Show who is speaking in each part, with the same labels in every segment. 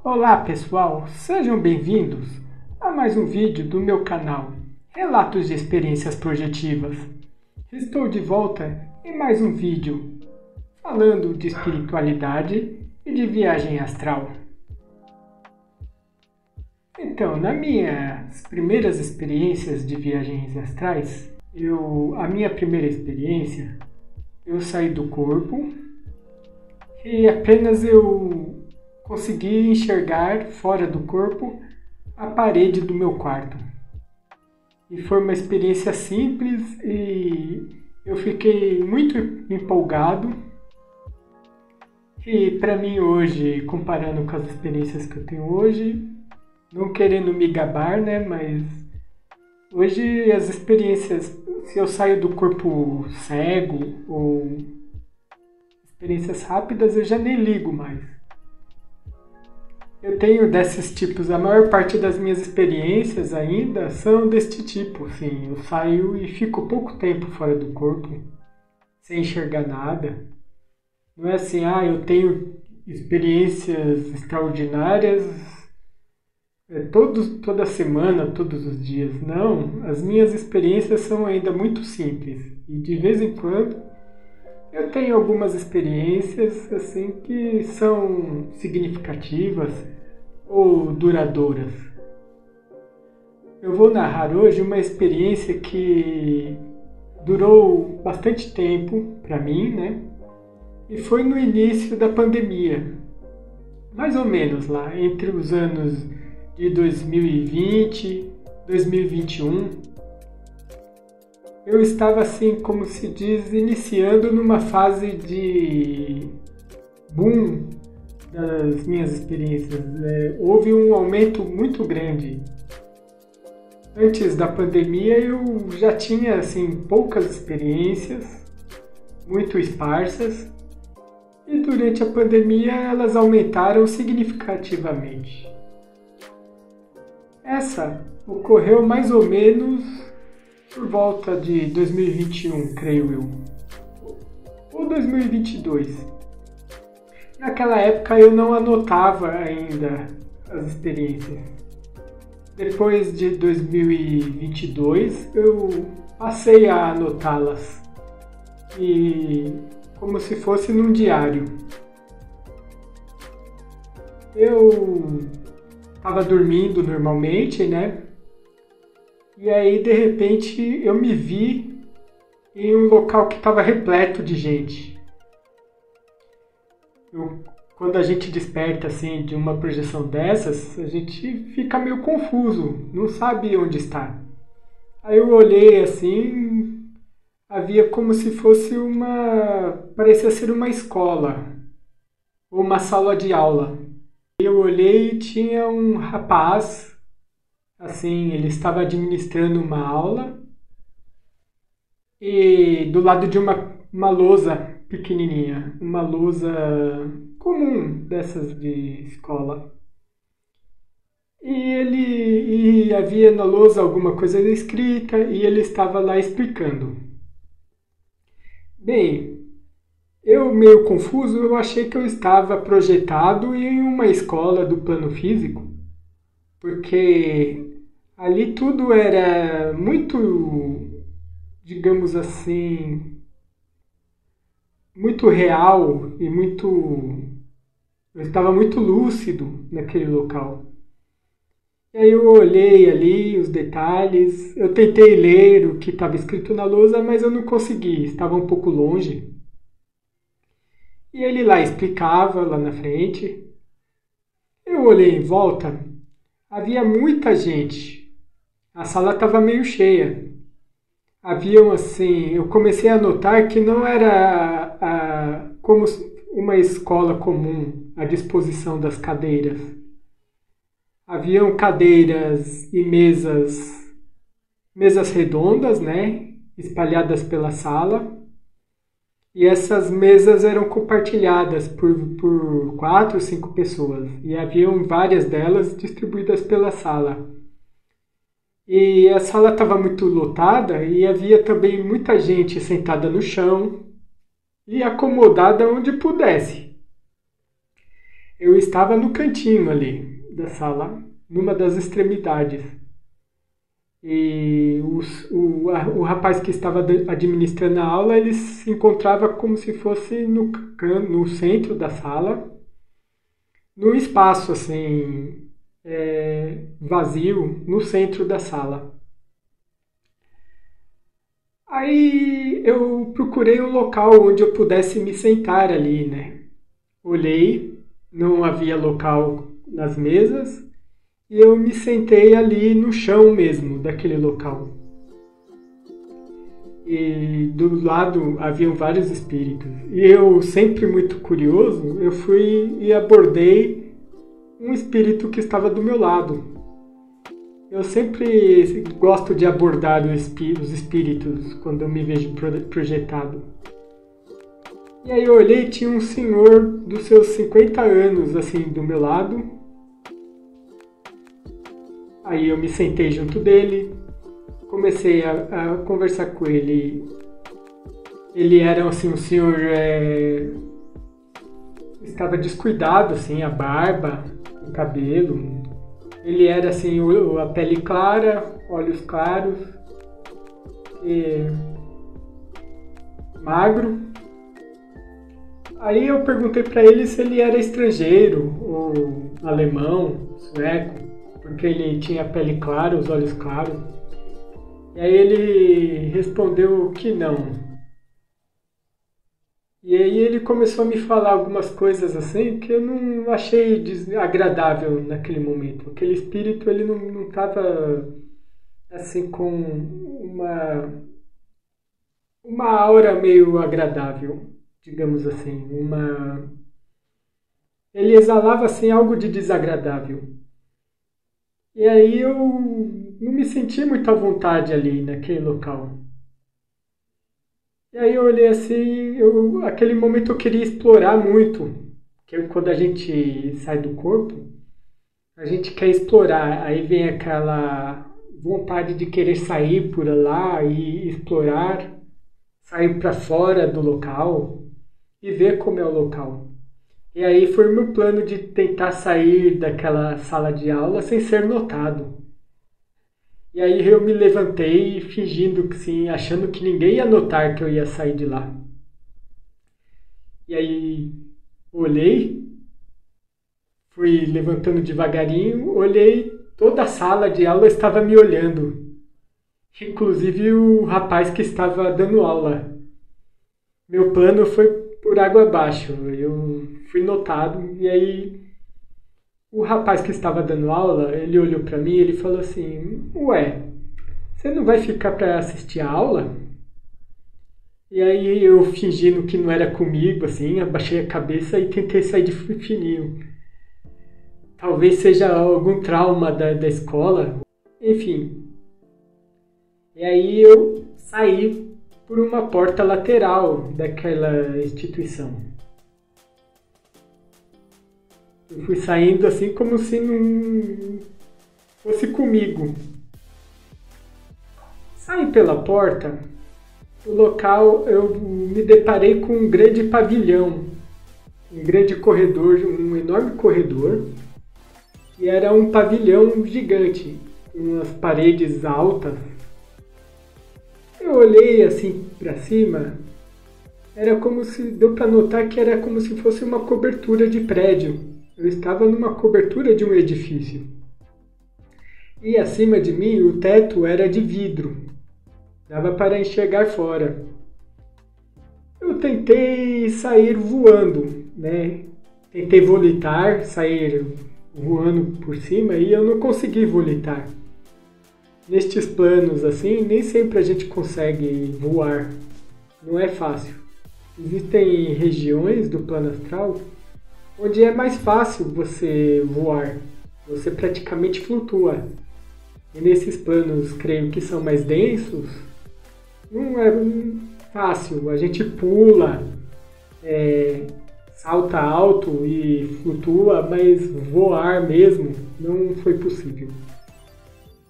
Speaker 1: Olá pessoal, sejam bem-vindos a mais um vídeo do meu canal Relatos de Experiências Projetivas. Estou de volta em mais um vídeo falando de espiritualidade e de viagem astral. Então, nas minhas primeiras experiências de viagens astrais, a minha primeira experiência, eu saí do corpo e apenas eu consegui enxergar fora do corpo a parede do meu quarto. E foi uma experiência simples e eu fiquei muito empolgado. E para mim hoje, comparando com as experiências que eu tenho hoje, não querendo me gabar, né, mas hoje as experiências, se eu saio do corpo cego ou experiências rápidas, eu já nem ligo mais. Eu tenho desses tipos, a maior parte das minhas experiências ainda são deste tipo, assim, eu saio e fico pouco tempo fora do corpo, sem enxergar nada. Não é assim, eu tenho experiências extraordinárias toda semana, todos os dias. Não, as minhas experiências são ainda muito simples. E de vez em quando eu tenho algumas experiências assim que são significativas ou duradouras. Eu vou narrar hoje uma experiência que durou bastante tempo para mim, né? E foi no início da pandemia, mais ou menos lá, entre os anos de 2020 e 2021. Eu estava assim, como se diz, iniciando numa fase de boom das minhas experiências. Houve um aumento muito grande. Antes da pandemia eu já tinha assim poucas experiências, muito esparsas, e durante a pandemia elas aumentaram significativamente. Essa ocorreu mais ou menos por volta de 2021, creio eu, ou 2022. Naquela época eu não anotava ainda as experiências. Depois de 2022 eu passei a anotá-las, e como se fosse num diário. Eu estava dormindo normalmente, né? E aí, de repente, eu me vi em um local que estava repleto de gente. Quando a gente desperta assim de uma projeção dessas, a gente fica meio confuso, não sabe onde está. Aí eu olhei assim, havia como se fosse parecia ser uma escola, ou uma sala de aula. Eu olhei e tinha um rapaz, assim, ele estava administrando uma aula e do lado de uma lousa pequenininha, uma lousa comum dessas de escola. E havia na lousa alguma coisa escrita e ele estava lá explicando. Bem, eu meio confuso, eu achei que eu estava projetado em uma escola do plano físico, porque ali tudo era muito, digamos assim, muito real e eu estava muito lúcido naquele local. E aí eu olhei ali os detalhes, eu tentei ler o que estava escrito na lousa, mas eu não consegui, estava um pouco longe. E ele lá explicava, lá na frente. Eu olhei em volta, havia muita gente. A sala estava meio cheia. Haviam assim, eu comecei a notar que não era como uma escola comum a disposição das cadeiras. Haviam cadeiras e mesas redondas, né, espalhadas pela sala. E essas mesas eram compartilhadas por 4 ou 5 pessoas. E haviam várias delas distribuídas pela sala. E a sala estava muito lotada e havia também muita gente sentada no chão e acomodada onde pudesse. Eu estava no cantinho ali da sala, numa das extremidades. E o rapaz que estava administrando a aula, ele se encontrava como se fosse no centro da sala, no espaço assim, vazio, no centro da sala. Aí eu procurei um local onde eu pudesse me sentar ali, né? Olhei, não havia local nas mesas e eu me sentei ali no chão mesmo daquele local. E do lado haviam vários espíritos. E eu, sempre muito curioso, eu fui e abordei um espírito que estava do meu lado. Eu sempre gosto de abordar os espíritos quando eu me vejo projetado. E aí eu olhei e tinha um senhor dos seus 50 anos assim do meu lado. Aí eu me sentei junto dele, comecei a conversar com ele. Ele era assim um senhor estava descuidado assim, a barba, o cabelo. Ele era assim a pele clara, olhos claros, magro. Aí eu perguntei para ele se ele era estrangeiro ou alemão, sueco, porque ele tinha a pele clara, os olhos claros. E aí ele respondeu que não. E aí ele começou a me falar algumas coisas assim que eu não achei agradável naquele momento. Aquele espírito ele não estava assim com uma aura meio agradável, digamos assim, ele exalava assim algo de desagradável. E aí eu não me senti muito à vontade ali naquele local. E aí eu olhei assim, aquele momento eu queria explorar muito, que quando a gente sai do corpo, a gente quer explorar, aí vem aquela vontade de querer sair por lá e explorar, sair para fora do local e ver como é o local. E aí foi o meu plano de tentar sair daquela sala de aula sem ser notado. E aí eu me levantei fingindo que sim, achando que ninguém ia notar que eu ia sair de lá. E aí olhei, fui levantando devagarinho, olhei, toda a sala de aula estava me olhando. Inclusive o rapaz que estava dando aula. Meu plano foi por água abaixo. Eu fui notado e aí o rapaz que estava dando aula, ele olhou para mim e ele falou assim: "Ué, você não vai ficar para assistir a aula?" E aí eu fingindo que não era comigo, assim, abaixei a cabeça e tentei sair de fininho. Talvez seja algum trauma da escola, enfim. E aí eu saí por uma porta lateral daquela instituição. Eu fui saindo assim como se não fosse comigo. Saí pela porta, o local eu me deparei com um grande pavilhão, um grande corredor, um enorme corredor, e era um pavilhão gigante, com umas paredes altas. Eu olhei assim para cima, era como se deu para notar que era como se fosse uma cobertura de prédio. Eu estava numa cobertura de um edifício. E acima de mim o teto era de vidro. Dava para enxergar fora. Eu tentei sair voando, né? Tentei volitar, sair voando por cima e eu não consegui volitar. Nestes planos assim, nem sempre a gente consegue voar. Não é fácil. Existem regiões do plano astral onde é mais fácil você voar. Você praticamente flutua. E nesses planos, creio que são mais densos, não é fácil. A gente pula, salta alto e flutua, mas voar mesmo não foi possível.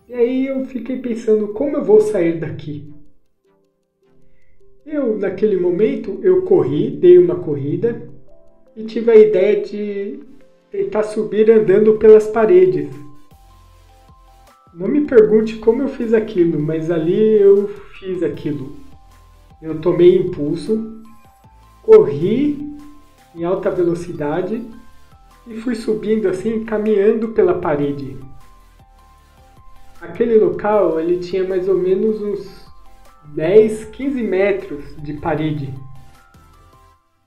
Speaker 1: E aí eu fiquei pensando, como eu vou sair daqui? Naquele momento, eu corri, dei uma corrida e tive a ideia de tentar subir andando pelas paredes. Não me pergunte como eu fiz aquilo, mas ali eu fiz aquilo. Eu tomei impulso, corri em alta velocidade e fui subindo assim, caminhando pela parede. Aquele local, ele tinha mais ou menos uns 10, 15 metros de parede.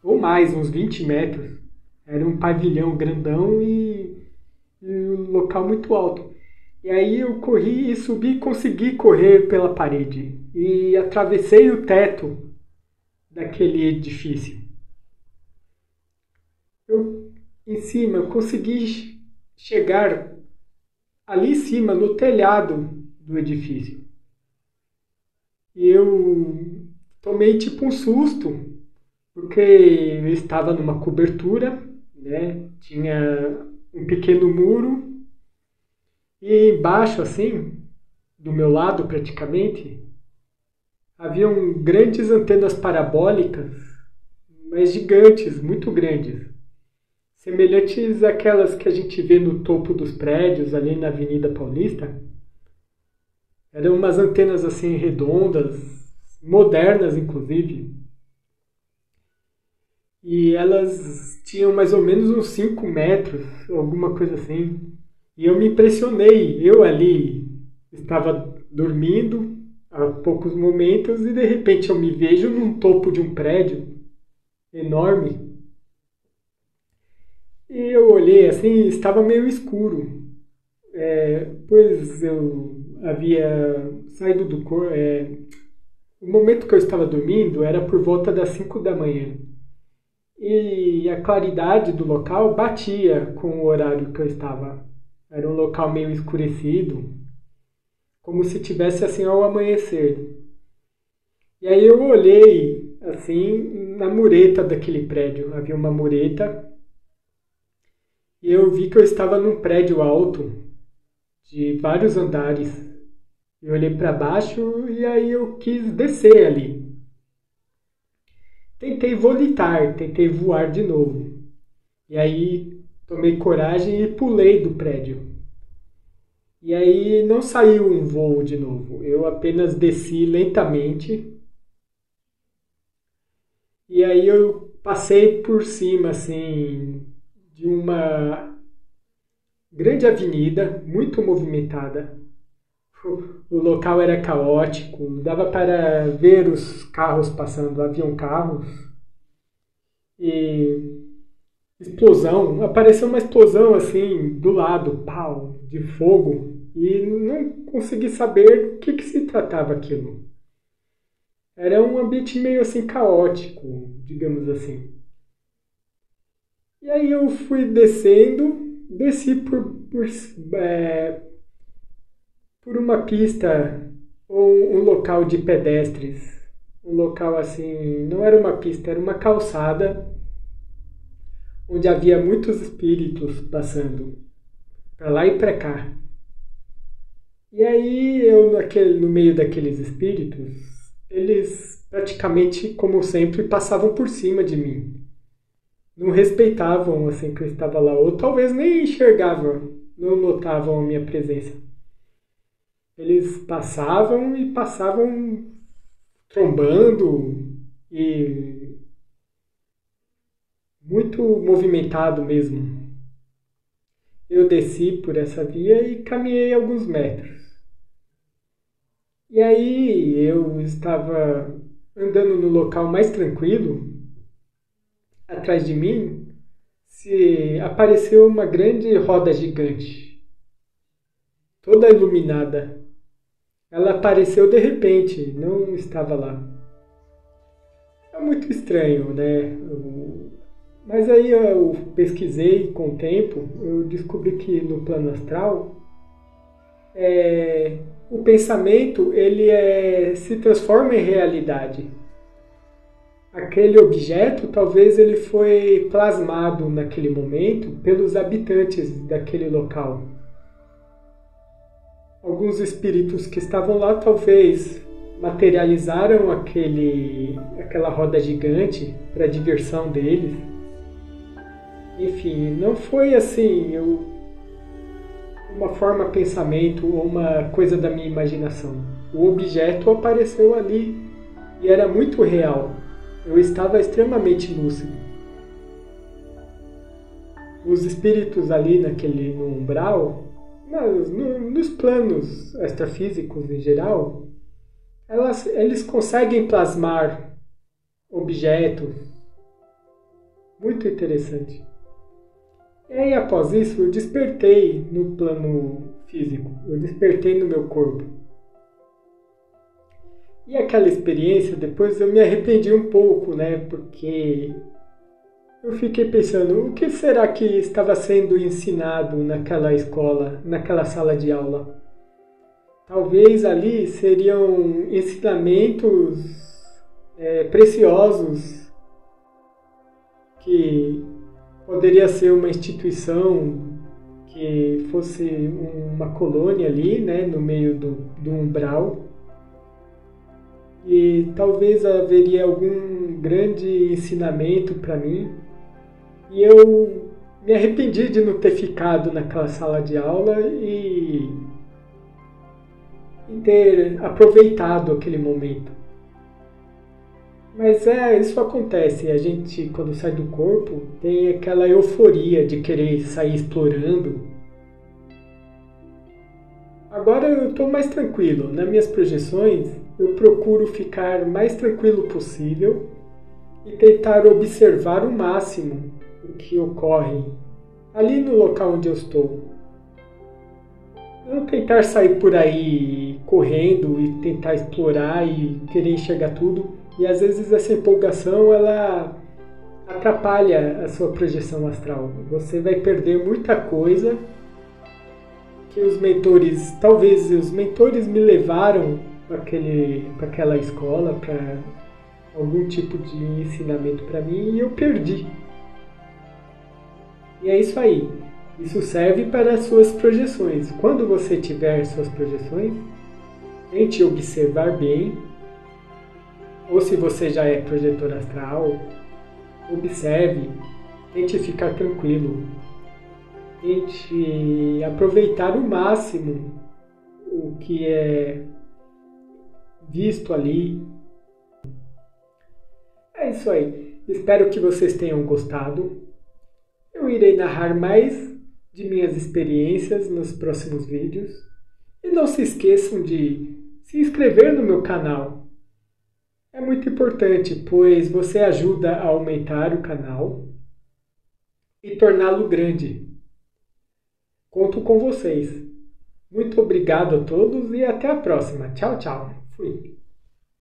Speaker 1: Ou mais, uns 20 metros. Era um pavilhão grandão e um local muito alto. E aí eu corri e subi e consegui correr pela parede. E atravessei o teto daquele edifício. Eu, em cima, consegui chegar ali em cima, no telhado do edifício. E eu tomei tipo um susto, porque eu estava numa cobertura, né? Tinha um pequeno muro e embaixo, assim, do meu lado praticamente, haviam grandes antenas parabólicas, mas gigantes, muito grandes, semelhantes àquelas que a gente vê no topo dos prédios ali na Avenida Paulista. Eram umas antenas assim redondas, modernas inclusive. E elas tinham mais ou menos uns 5 metros, alguma coisa assim. E eu me impressionei. Eu ali estava dormindo há poucos momentos e de repente eu me vejo num topo de um prédio enorme. E eu olhei assim, estava meio escuro. Pois eu havia saído do corpo. O momento que eu estava dormindo era por volta das 5 da manhã. E a claridade do local batia com o horário que eu estava. Era um local meio escurecido, como se tivesse assim ao amanhecer. E aí eu olhei assim na mureta daquele prédio. Havia uma mureta e eu vi que eu estava num prédio alto de vários andares. Eu olhei para baixo e aí eu quis descer ali. Tentei volitar, tentei voar de novo. E aí tomei coragem e pulei do prédio. E aí não saiu um voo de novo. Eu apenas desci lentamente. E aí eu passei por cima, assim, de uma grande avenida, muito movimentada. O local era caótico, dava para ver os carros passando, haviam carros. E explosão, apareceu uma explosão assim do lado, pau, de fogo, e não consegui saber o que se tratava aquilo. Era um ambiente meio assim caótico, digamos assim. E aí eu fui descendo, desci por uma pista ou um local de pedestres. Um local assim, não era uma pista, era uma calçada onde havia muitos espíritos passando para lá e para cá. E aí eu no meio daqueles espíritos, eles praticamente, como sempre, passavam por cima de mim. Não respeitavam assim que eu estava lá, ou talvez nem enxergavam, não notavam a minha presença. Eles passavam e passavam trombando e muito movimentado mesmo. Eu desci por essa via e caminhei alguns metros. E aí eu estava andando no local mais tranquilo. Atrás de mim se apareceu uma grande roda gigante, toda iluminada. Ela apareceu de repente, não estava lá. É muito estranho, né? Mas aí eu pesquisei com o tempo, eu descobri que no plano astral o pensamento ele se transforma em realidade. Aquele objeto talvez ele foi plasmado naquele momento pelos habitantes daquele local. Alguns espíritos que estavam lá talvez materializaram aquela roda gigante para a diversão deles. Enfim, não foi assim uma forma de pensamento ou uma coisa da minha imaginação. O objeto apareceu ali e era muito real. Eu estava extremamente lúcido. Os espíritos ali no umbral, nos planos extrafísicos em geral, eles conseguem plasmar objetos. Muito interessante. E aí, após isso, eu despertei no plano físico. Eu despertei no meu corpo. E aquela experiência, depois eu me arrependi um pouco, né? Porque eu fiquei pensando, o que será que estava sendo ensinado naquela escola, naquela sala de aula? Talvez ali seriam ensinamentos preciosos que poderia ser uma instituição que fosse uma colônia ali, né, no meio do umbral. E talvez haveria algum grande ensinamento para mim. E eu me arrependi de não ter ficado naquela sala de aula e ter aproveitado aquele momento. Mas isso acontece. A gente, quando sai do corpo, tem aquela euforia de querer sair explorando. Agora eu estou mais tranquilo. Nas minhas projeções, eu procuro ficar mais tranquilo possível e tentar observar o máximo o que ocorre ali no local onde eu estou. Não tentar sair por aí correndo e tentar explorar e querer enxergar tudo. E às vezes essa empolgação ela atrapalha a sua projeção astral. Você vai perder muita coisa que talvez os mentores me levaram para aquela escola, para algum tipo de ensinamento para mim e eu perdi. E é isso aí. Isso serve para as suas projeções. Quando você tiver suas projeções, tente observar bem. Ou se você já é projetor astral, observe, tente ficar tranquilo, tente aproveitar o máximo o que é visto ali. É isso aí. Espero que vocês tenham gostado. Eu irei narrar mais de minhas experiências nos próximos vídeos. E não se esqueçam de se inscrever no meu canal. É muito importante, pois você ajuda a aumentar o canal e torná-lo grande. Conto com vocês. Muito obrigado a todos e até a próxima. Tchau, tchau. Fui.